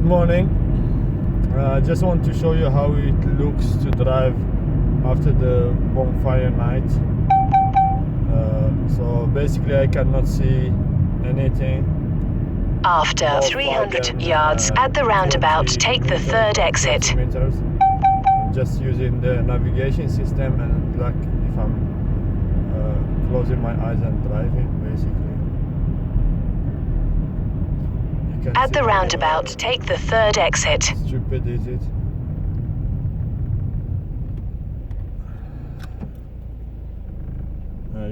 morning. I just want to show you how it looks to drive after the bonfire night. So basically I cannot see anything. After More 300 than, yards at the roundabout, 20 take the meters, third 20 exit. meters. I'm just using the navigation system and like if I'm closing my eyes and driving basically. You can At see the how, roundabout, take the third exit. stupid is it?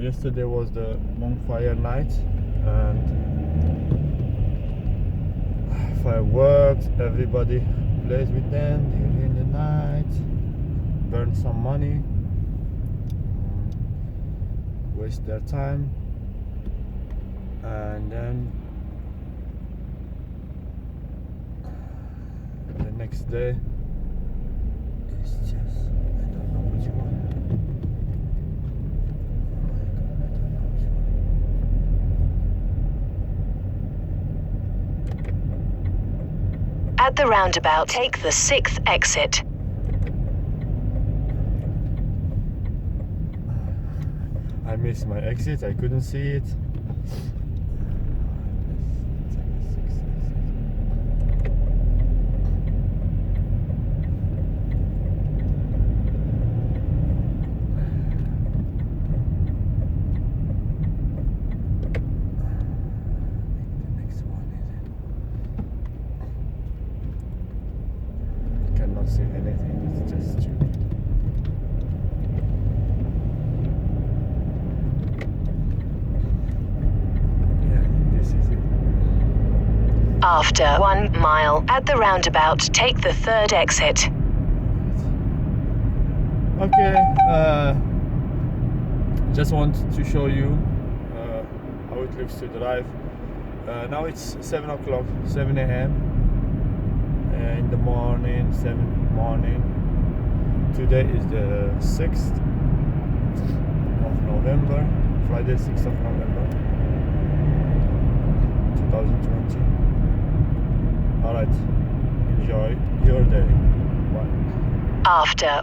Yesterday was the bonfire night and fireworks, everybody plays with them during the night, burn some money, waste their time, and then the next day it's just, I don't know which one. At the roundabout, take the sixth exit. I missed my exit, I couldn't see it. Cannot see anything, it's just stupid. Yeah, this is it. After 1 mile, at the roundabout, take the third exit. Okay, just want to show you how it looks to drive. Now it's 7 o'clock, 7 a.m. In the morning, 7 morning. Today is the 6th of November, Friday 6th of November 2020. Alright, enjoy your day. Bye. After